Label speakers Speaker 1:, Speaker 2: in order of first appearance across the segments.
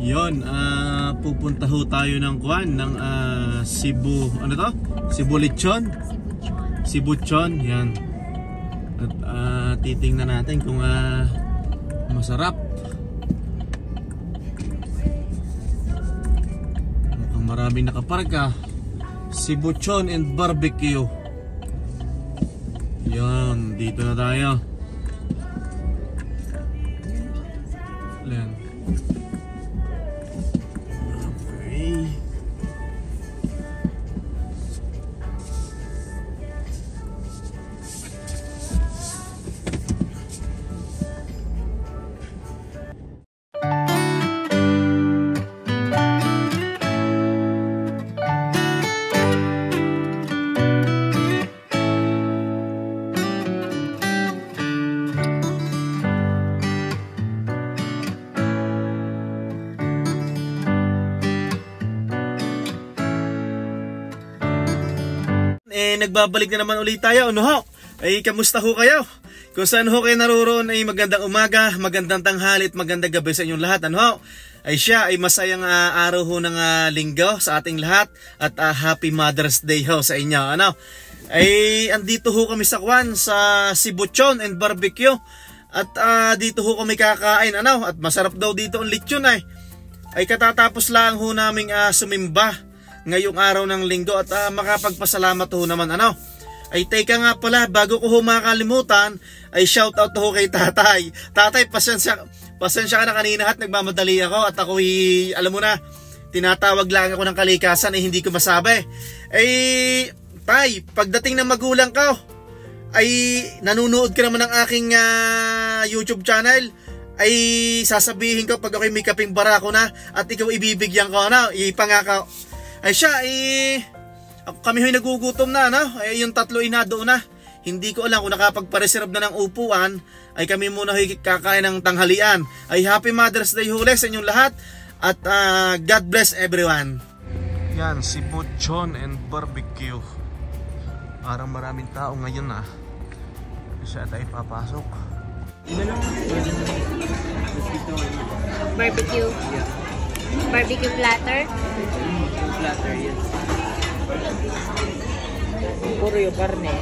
Speaker 1: Yon, pupunta ho tayo ng Kuan ng Cebu, ano to? Cebu Lechon. Cebuchon, yan. At titingnan natin kung masarap. Mukhang maraming nakaparka. Cebuchon and barbecue. Yan, dito na tayo. Yan. Okay. Nagbabalik na naman ulit tayo. Ano ho? Ay, kamusta ho kayo? Kung saan ho kayo naroon ay magandang umaga, magandang tanghali at magandang gabi sa inyong lahat. Ano ho? Ay siya ay masayang araw ho ng linggo sa ating lahat at Happy Mother's Day ho sa inyo. Ano? Ay andito ho kami sa Kuan sa Cebuchon and barbecue. At dito ho kami kakain. Ano? At masarap daw dito ang lechon ay. Ay katatapos lang ho naming sumimba ngayong araw ng linggo at makapagpasalamat ho naman ano. Ay teka nga pala, bago ko ho makalimutan ay shoutout ho kay tatay. Tatay, pasensya ka na kanina at nagmamadali ako at ako alam mo na, tinatawag lang ako ng kalikasan ay hindi ko masabi. Ay tay, pagdating ng magulang ko ay nanonood ka naman ng aking YouTube channel, ay sasabihin ko pag ako'y may kaping barako na at ikaw ibibigyan ko ano, ipangako. Ay siya, kami ho'y nagugutom na, no? Ay yung tatlo inado na. Hindi ko alam kung nakapagpareserve na ng upuan, ay kami muna ho'y kakain ng tanghalian. Ay Happy Mother's Day huli sa inyong lahat. At God bless everyone. Yan, Cebuchon and barbecue. Parang maraming tao ngayon siya tayo papasok.
Speaker 2: Barbecue. Yeah. Barbecue platter.
Speaker 3: Platter, yes. Puro yung karne.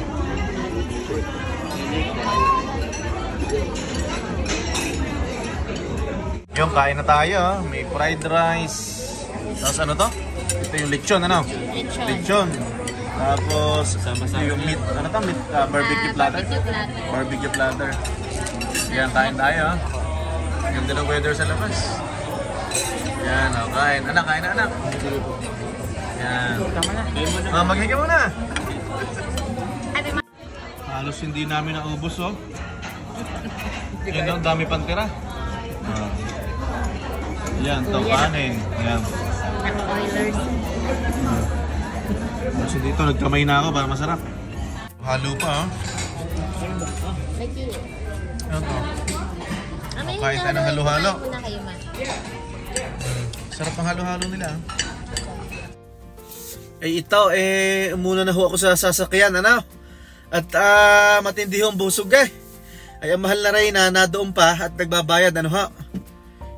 Speaker 1: Yung kain na tayo, may fried rice. Tapos ano to? Ito yung lechon, ano? Lechon. Tapos yung meat, ano to? Meat, barbecue platter. Barbecue platter. Yan, kain tayo. Ganda ng weather sa labas. Yan, kain. Anak, kain na anak. Yan. Maghiga muna. Halos hindi namin naubos, oh. Yan, ang dami pang tira. Yan, ito kanin. Yan. Kasi dito, nagkamay na ako para masarap. Halo pa, oh. Ito. Kain tayo ng halo-halo. Sarap ang halo-halo nila. Ay ito, muna na ho ako sa sasakyan, ano? At matindi ho ang busog ay ang mahal na rin na doon pa at nagbabayad, ano ho?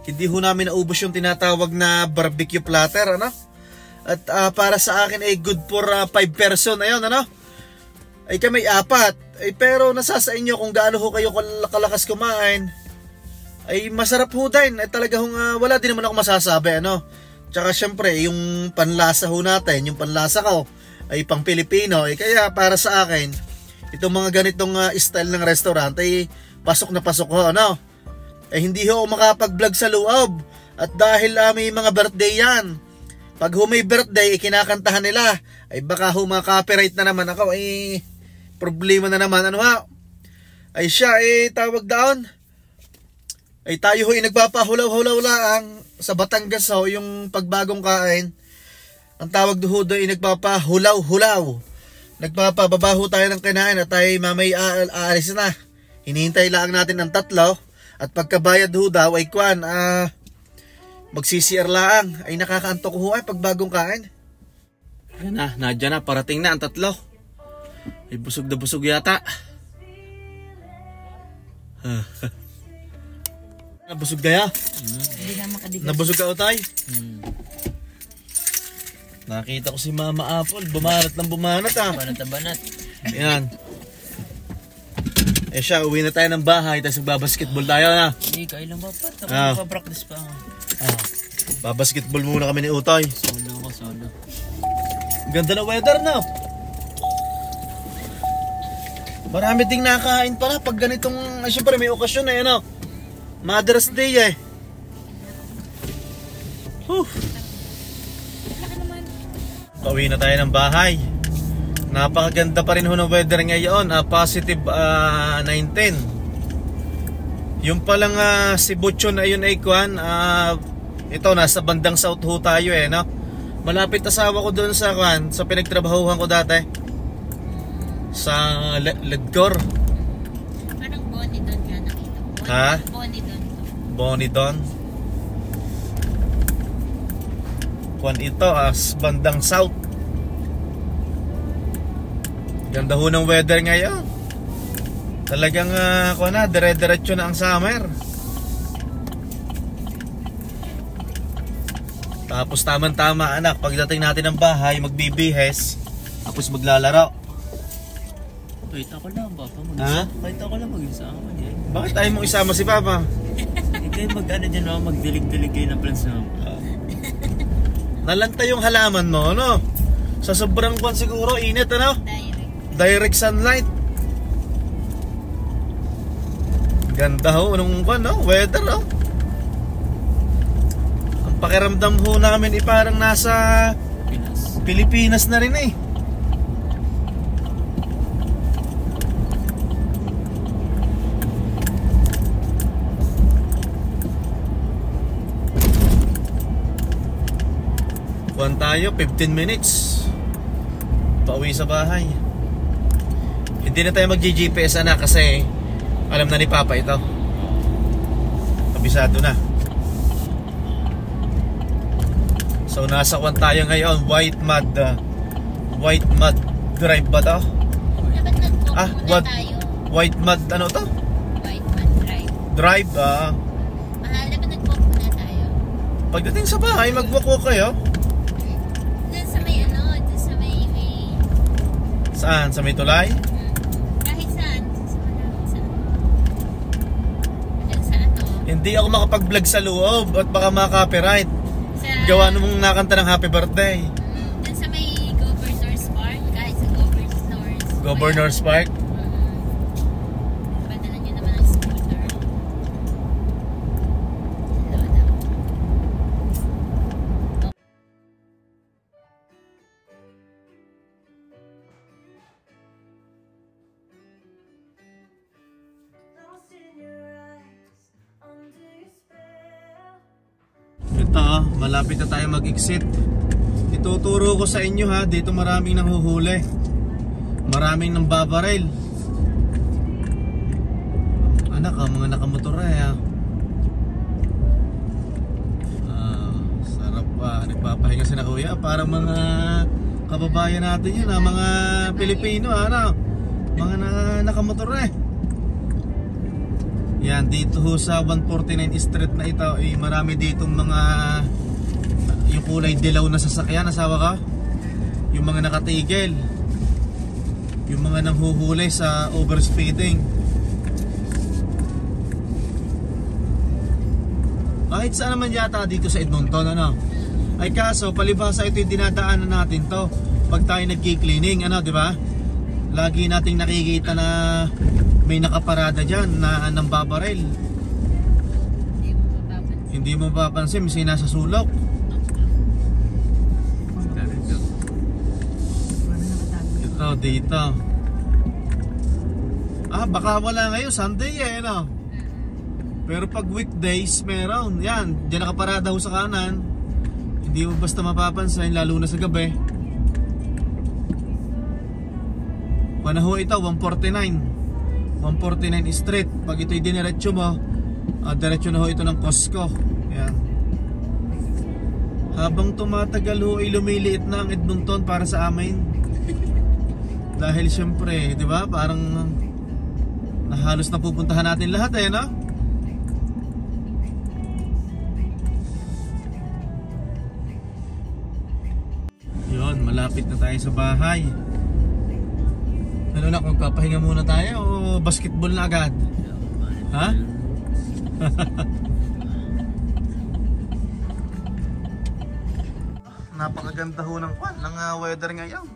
Speaker 1: Hindi ho namin naubos yung tinatawag na barbecue platter, ano? At para sa akin ay good for 5 person na yun, ano? Ay kami 4. Ay pero nasa sa inyo kung gaano ho kayo kalakas kumain. Ay masarap ho din. Ay talaga hong wala din naman ako masasabi, ano? Tsaka syempre yung panlasa ho natin, yung panlasa ko ay pang Pilipino. Ay kaya para sa akin, itong mga ganitong style ng restaurant ay pasok na pasok ho, ano? Ay hindi ho makapag-vlog sa loob. At dahil may mga birthday yan, pag ho may birthday, ikinakantahan nila, ay baka ho copyright na naman ako, ay problema na naman, ano ha? Ay siya, tawag doon. Ay tayo ho'y nagpapahulaw-hulaw lang sa Batangas ho, yung pagbagong kain. Ang tawag doon ay nagpapahulaw-hulaw. Nagpapababaho tayo ng kinain at tayo mamay aalis na. Hinihintay lang natin ang 3 at pagkabayad ho daw ay kuan, magsisir lang. Ay nakakaantok ho ay pagbagong kain. Ayan na, nadya na, parating na ang 3. Ay busog na busog yata. Nabusog kaya?
Speaker 2: Hindi na makadigas.
Speaker 1: Nabusog ka, Utay?
Speaker 3: Hmm.
Speaker 1: Nakita ko si Mama Apple, bumanat ng bumanat ah.
Speaker 3: Banat na banat.
Speaker 1: Ayan. Eh siya, uwi na tayo ng bahay, tapos magbabasketball tayo na.
Speaker 3: Hindi, kailan ba pa? Tapos
Speaker 1: Ah.
Speaker 3: magpa-practice pa ako.
Speaker 1: Babasketball muna kami ni Utay.
Speaker 3: Solo ko, solo.
Speaker 1: Ganda na weather na. Marami ding nakain pala pag ganitong, siyempre may okasyon eh, ano? Mother's Day eh. Pauwi na tayo ng bahay. Napakaganda pa rin ho ng weather ngayon, positive 19. Yung palang si Butchon na yun ay kuhan, ito nasa bandang south ho tayo eh, no? Malapit asawa ko doon sa kuhan, sa pinagtrabahuhan ko dati. Sa Ledcor.
Speaker 2: Parang Bonnie doon ka nakita.
Speaker 1: Ha?
Speaker 2: Bonnie doon.
Speaker 1: Bonnie Don. Kuhan ito bandang south. Ganda ho ng weather ngayon. Talagang kuhan na, dire-diretso na ang summer. Tapos tama-tama anak, pagdating natin ng bahay, magbibihes, tapos maglalaro.
Speaker 3: Wait, ako lang ba?
Speaker 1: Ha?
Speaker 3: Wait, ako lang mag-isa ako.
Speaker 1: Bakit tayo mong isama si Papa?
Speaker 3: Ikaw mag-ano dyan ako, magdilig-dilig kayo ng plans na.
Speaker 1: Nalanta yung halaman mo, no? Sa sobrang kwan siguro, init, ano? Direct sunlight. Ganda ho, anong kwan, no? Weather, no? Ang pakiramdam ho namin parang nasa Pilipinas na rin eh. Kuhan tayo, 15 minutes pauwi sa bahay. Hindi na tayo mag-GPS anak kasi alam na ni Papa ito. Kabisado na. So nasa kuhan tayo ngayon, White Mud Drive ba to?
Speaker 2: Dapat nag-walk muna tayo.
Speaker 1: White Mud ano to?
Speaker 2: White Mud Drive.
Speaker 1: Drive
Speaker 2: Mahal, dapat nag-walk muna tayo.
Speaker 1: Pagdating sa bahay, mag-walk kayo.
Speaker 2: Doon sa may doon sa may
Speaker 1: Saan? Sa may tulay?
Speaker 2: kahit saan. Doon sa
Speaker 1: Hindi ako makapag-vlog sa loob at baka maka-copyright.
Speaker 2: Sa,
Speaker 1: Gawa namong nakanta ng happy birthday.
Speaker 2: doon sa may Governor's Park. Kahit sa
Speaker 1: Governor's Park.
Speaker 2: Padala nyo naman ang scooter. Lola.
Speaker 1: Ito, malapit na tayo mag-exit. Ituturo ko sa inyo ha, dito maraming nanghuhuli. Maraming nang babaril. Anak mga nakamotor ha. Sarap pa, nagpapahinga si na kuya. Parang mga kababayan natin yun ha, mga Pilipino ano. Mga nakamotor Yan, dito ho sa 149 Street na ito, marami ditong mga yung kulay dilaw na sasakyan, asawa ka? Yung mga nakatigil. Yung mga nanghuhuli sa overspeeding. Kahit saan naman yata dito sa Edmonton, ano? Ay kaso, palibhasa ito yung dinadaanan natin to pag tayo nagki-cleaning, ano, di ba? Lagi nating nakikita na may nakaparada dyan na nambabaril. Hindi mo mapapansin, may nasa sulok. Ito, dito. Baka wala ngayon, Sunday no? Pero pag weekdays, meron. Yan, dyan nakaparada ho sa kanan. Hindi mo basta mapapansin, lalo na sa gabi. Panaho ito, 149 Street. Pag ito'y diniretso mo, diretso na ho ito ng Costco. Yan. Habang tumatagal ho ay lumiliit na ang Edmonton para sa amin. Dahil syempre, di ba, parang halos napupuntahan natin lahat no? malapit na tayo sa bahay. Ano na, magpapahinga muna tayo o basketball na agad? Ha? Napakaganda ho ng weather ngayon.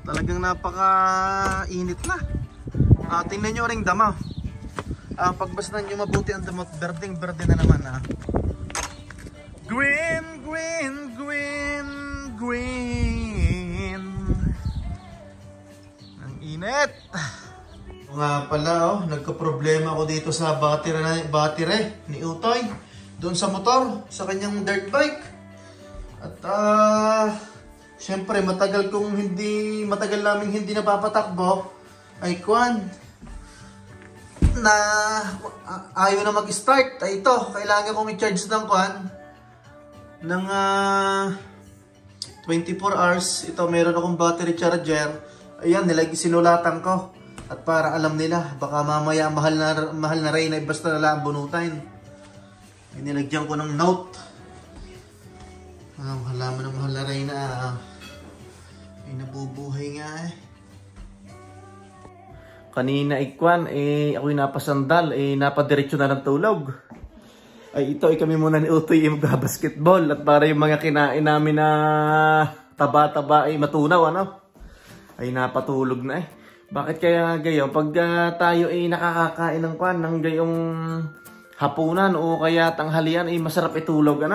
Speaker 1: Talagang napaka-init na. Tingnan nyo ring dama. Pagbasnan nyo mabuti ang dama, berdeng-berde na naman. Green, green, green, green. Ang init. Nga pala, nagka-problema ako dito sa battery ni Utoy. Doon sa motor, sa kanyang dirt bike. At syempre matagal namin hindi napapatakbo ay na ayaw na mag-start. Ay ito, kailangan kong i-charge ng ng 24 hours. Ito, meron akong battery charger. Ayan, sinulatan ko. At para alam nila, baka mamaya mahal na rin ay basta na lang bunutin. Nilagyan ko ng note. Halaman ng mahal na rin na ay nabubuhay nga Kanina ako'y napasandal, napadiretso na ng tulog. Ay ito, kami muna ni Utoy mag-basketball. At para yung mga kinain namin na taba-taba ay matunaw, ay napatulog na Bakit kaya gayon? Pag tayo ay nakakakain ng gayong hapunan o kaya tanghalian ay masarap itulog,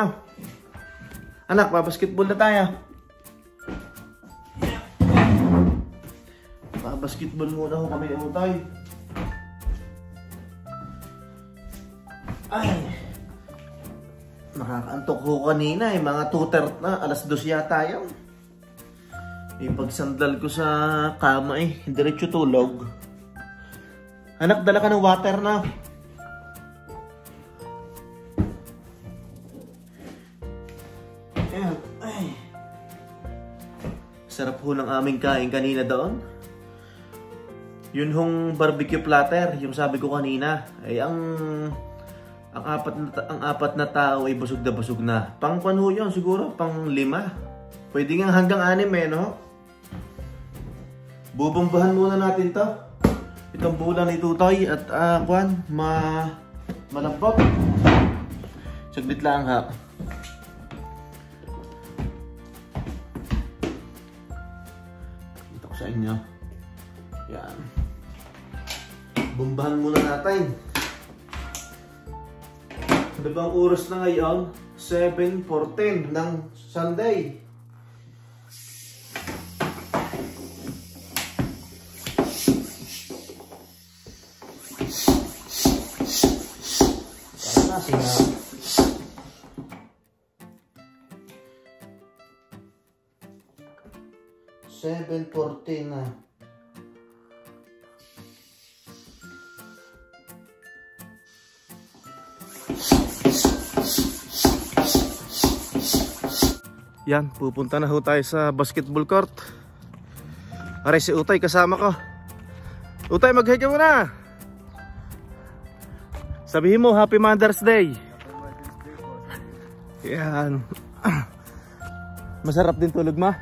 Speaker 1: Anak, basketball na tayo. Basketball muna ho kami ng Utoy. Ay, nakakaantok ho kanina mga 2:30 na, alas 2 yata yun. Pagsandal ko sa kama diretso tulog. Anak, dala ka ng water na. Sarap ho ng aming kain kanina doon. Yun hong barbecue platter, yung sabi ko kanina, ay ang apat na tao ay busog na. Pang ho yun, siguro pang 5. Pwede nga hanggang 6 Bubombahan muna natin to. Itong bulan ni Tutoy at malambot. Saglit lang ha. Ito ko sa inyo. Yan. Bombahan muna natin. Ano bang oras na ngayon? 7:14 ng Sunday. Para na sila. 7:14 na. Yan, pupunta na ho tayo sa basketball court. Aray si Utoy kasama ko. Utoy, mag-hi ka muna. Sabihin mo, Happy Mother's Day. Yan. Masarap din tulog ma.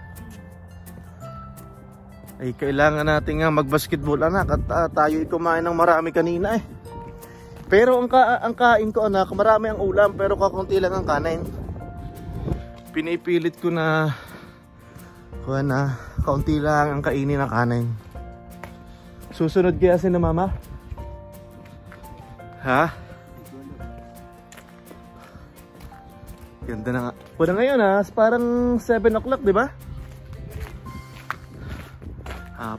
Speaker 1: Ay kailangan natin nga mag-basketball anak at tayo kumain ng marami kanina Pero ang kain ko anak, marami ang ulam pero kakunti lang ang kanin. Pinipilit ko na kaunti lang ang kainin ng kanin. Susunod kaya si na mama? Ha? Ganda na nga. Pwede ngayon parang 7 o'clock, di ba?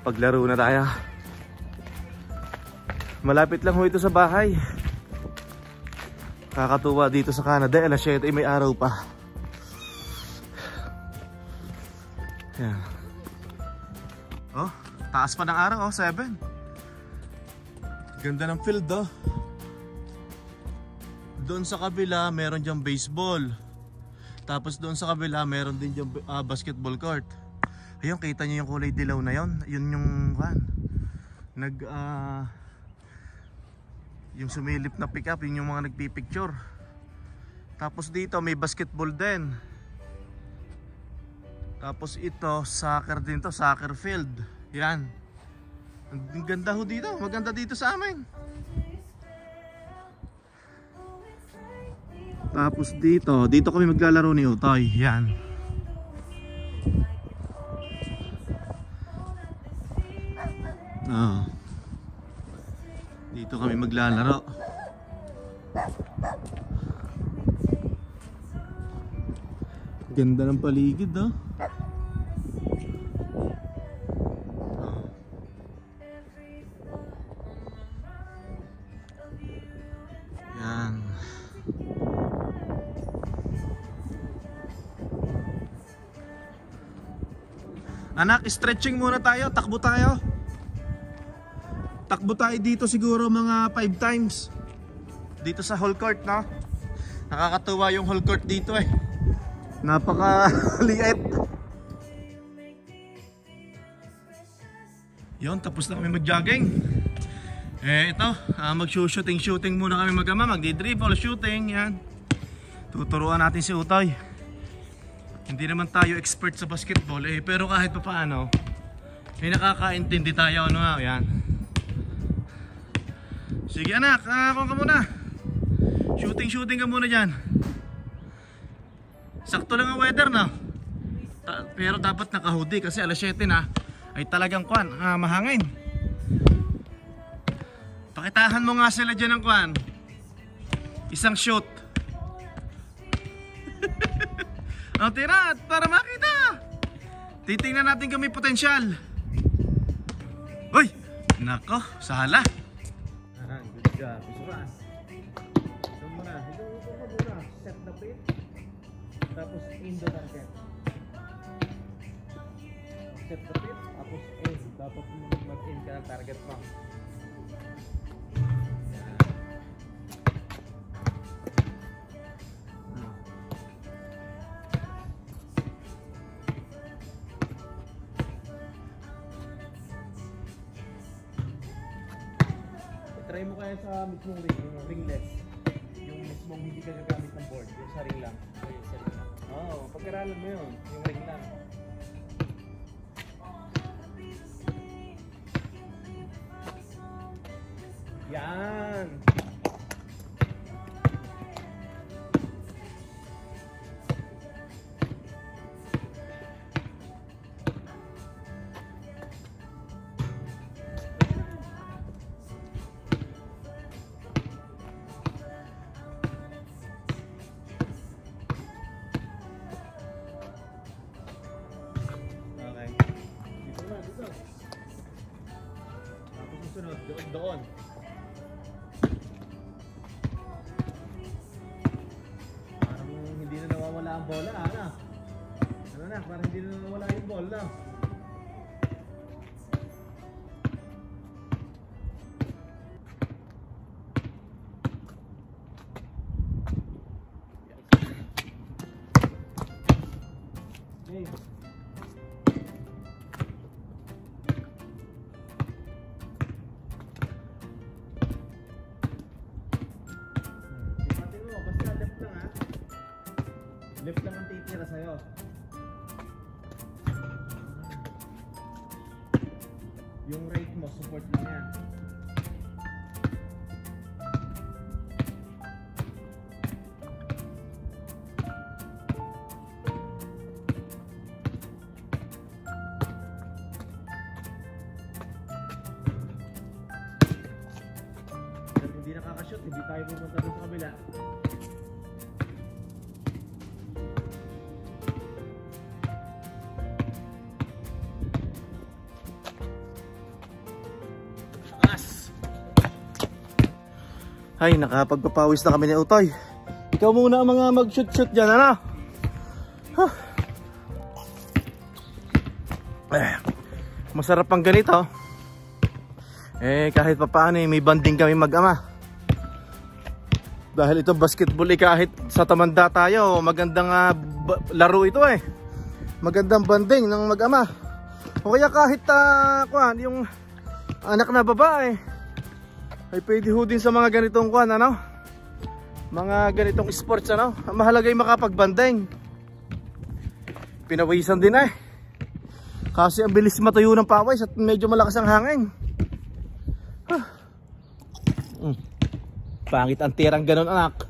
Speaker 1: Paglaro na tayo. Malapit lang ho ito sa bahay. Kakatuwa dito sa Canada, alas 7 ay may araw pa. Yan. Oh, taas pa ng araw 7. Ganda ng field Doon sa kabila meron diyang baseball. Tapos doon sa kabila meron din diyang basketball court. Ayun, kita niyo yung kulay dilaw na yon. Yun yung yung sumilip na pick up, yun yung mga nagpipicture. Tapos dito may basketball din. Tapos ito, soccer din to, soccer field. Yan. Ang ganda ho dito, maganda dito sa amin. Tapos dito kami maglalaro ni Utoy. Yan. Dito kami maglalaro. Ganda ng paligid, oh. Yan. Anak, stretching muna tayo, takbo tayo. Takbo tayo dito siguro mga 5 times. Dito sa hall court, no? Nakakatuwa yung hall court dito eh. Napaka-liit. Yun, tapos na kami mag-jogging. Ito, mag-shooting muna kami mag-ama. Magdi-dribble, shooting, yan. Tuturuan natin si Utoy. Hindi naman tayo expert sa basketball pero kahit pa paano nakakaintindi tayo, ano nga, yan. Sige anak, kung ka muna. Shooting ka muna dyan. Sakto lang ang weather, no? Pero dapat naka-hoodie kasi alas 7 na ay talagang mahangin. Pakitahan mo nga sila dyan ng isang shot. Ang tira, para makita. Titingnan natin kung may potensyal. Uy! Nako, sala. Good job. Isuras. Ito muna. Ito muna. Set the pin. Tapos in the target. Set the pin. Tapos in. Dapat mag-in ka ng target mo. Try mo kaya sa mismong ring, yung ringless. Yung mismong hindi ka gagamit ng board, yung sa ring lang. Oo, pag-aralan mo yun, yung ring lang. Yan! Doon. Parang hindi na nawawala ang bola, ano? Ano na, parang hindi na nawawala yung bola. Hey. Left lang ang titira sa'yo. Yung right mo, support lang yan. At hindi nakakashoot, hindi tayo pumunta doon sa kabila. Ay, nakapagpapawis na kami ni Utoy. Ikaw muna ang mga mag-shoot dyan, ano? Huh. Masarap ang ganito. Kahit pa paano may banding kami mag-ama. Dahil ito basketball kahit sa tamanda tayo, magandang laro ito Magandang banding ng mag-ama. O kaya kahit yung anak na babae ay pwede ho din sa mga ganitong mga ganitong sports, ano? Mahalaga yung makapagbanding. Pinawisan din eh. Kasi ang bilis matuyo ng pawis at medyo malakas ang hangin. Pangit ang tirang ganun, anak.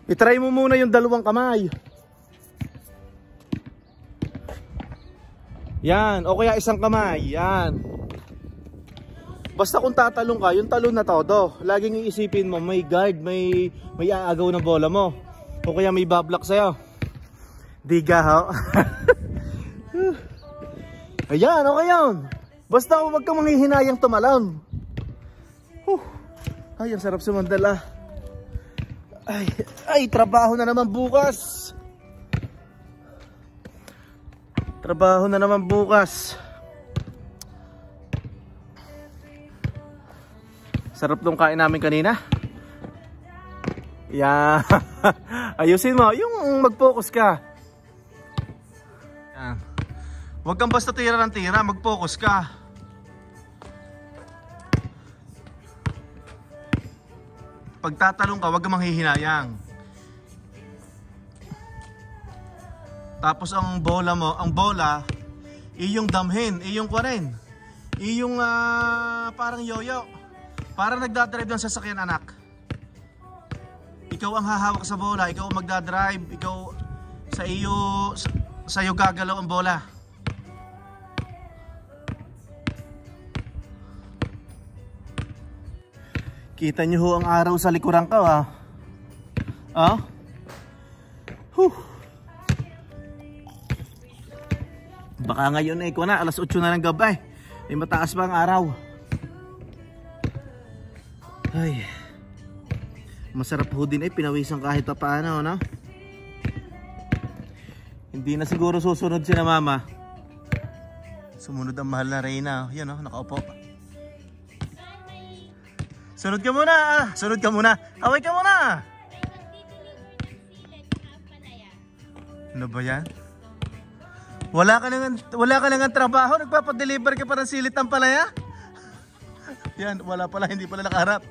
Speaker 1: I-try mo muna yung dalawang kamay. Yan, o kaya isang kamay. Yan. Basta kung tatalong ka, yung talon na todo. Laging iisipin mo, may guard, may aagaw na bola mo. O kaya may bablak sa'yo. Diga, ho? Ayan, okay yun. Basta huwag kang manghihinayang tumalon. Ay, ang sarap sumandala. Ay, trabaho na naman bukas. Trabaho na naman bukas. Sarap nung kain namin kanina. Yan. Ayusin mo, yung mag-focus ka. Yan. Huwag kang basta tira ng tira, mag-focus ka. Pagtatalong ka, huwag kang manghihinayang. Tapos ang bola mo, iyong damhin, iyong kuwarin. Iyong parang yoyo. Parang nagdadrive ng sasakyan, anak. Ikaw ang hahawak sa bola, ikaw ang magdadrive, ikaw sa iyo gagalaw ang bola. Kita nyo ho ang araw sa likuran ko, ha? Ah? Baka ngayon ko na, alas 8 na ng gabi. Ay mataas pa ang araw. Ay. Masarap ho din pinawisan kahit pa paano, no? Hindi na siguro susunod si na mama. Sumunod ang mahal na Reyna. Yan, no? Nakaupo. Sunod ka muna, sunod ka muna. Away ka muna. Ano ba yan? Wala ka nang trabaho, nagpapadeliver ka pa ng silit ng palaya? Yan, wala pala, hindi pala nakaharap.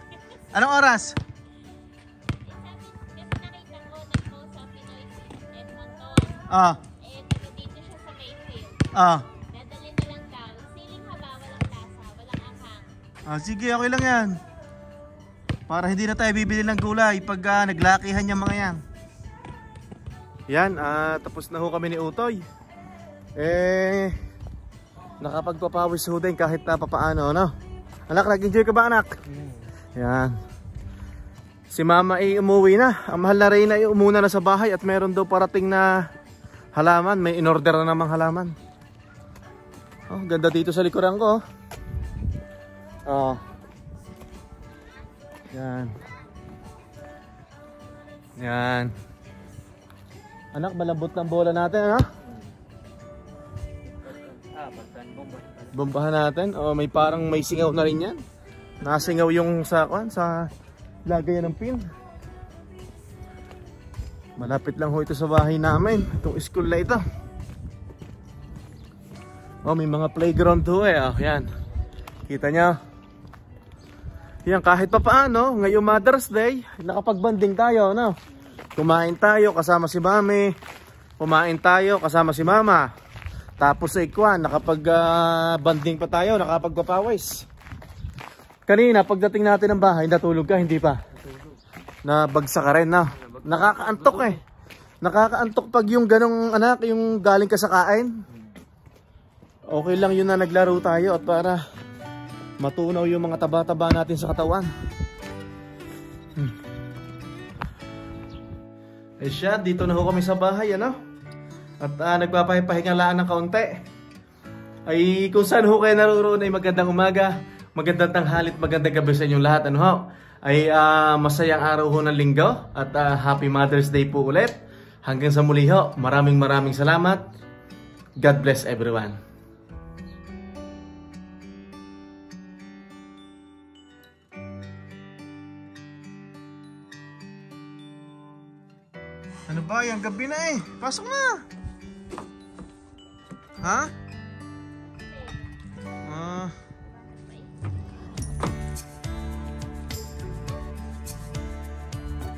Speaker 1: Anong oras?
Speaker 2: Dito siya sa Mayfield. Dadalhin na lang daw. Siling haba, walang lasa, walang anghang.
Speaker 1: Sige, okay lang yan. Para hindi na tayo bibili ng gulay pag naglakihan yung mga yan. Yan, tapos na ho kami ni Utoy. Nakapagpapawis ho din kahit na papaano, no? Anak, nag-enjoy ka ba, anak? Yan. Si mama ay umuwi na. Ang mahal na Reyna ay umuna na sa bahay at meron daw parating na halaman. May in-order na namang halaman. Oh, ganda dito sa likuran ko. Oh. Yan. Yan. Anak, malambot ng bola natin, ha? Bombahan natin. Oh, may parang may singaw na rin yan. Nasingaw yung sa lagayan ng pin. Malapit lang ho ito sa bahay namin. Itong school na ito. Oh, may mga playground ho Oh, yan. Kita nyo? Yan, kahit pa paano, ngayong Mother's Day, nakapagbanding tayo, no? Kumain tayo kasama si Mami. Kumain tayo kasama si Mama. Tapos sa nakapag-banding pa tayo, nakapagpapawis. Kanina, pagdating natin ng bahay, natulog ka, hindi pa? Nabagsak ka rin, na. Nakakaantok Nakakaantok pag yung ganong anak, yung galing ka sa kain. Okay lang yun na naglaro tayo at para matunaw yung mga taba-taba natin sa katawan. Siya, dito na ho kami sa bahay, ano? At nagpapahinga lang ng kaunti. Ay kung saan ho kayo naroon ay magandang umaga, magandang tanghalit, magandang gabi sa inyong lahat. Ano ho? Ay masayang araw ho ng linggo at Happy Mother's Day po ulit. Hanggang sa muli ho, maraming salamat. God bless everyone. Ano ba yan? Gabi na Pasok na! Ha?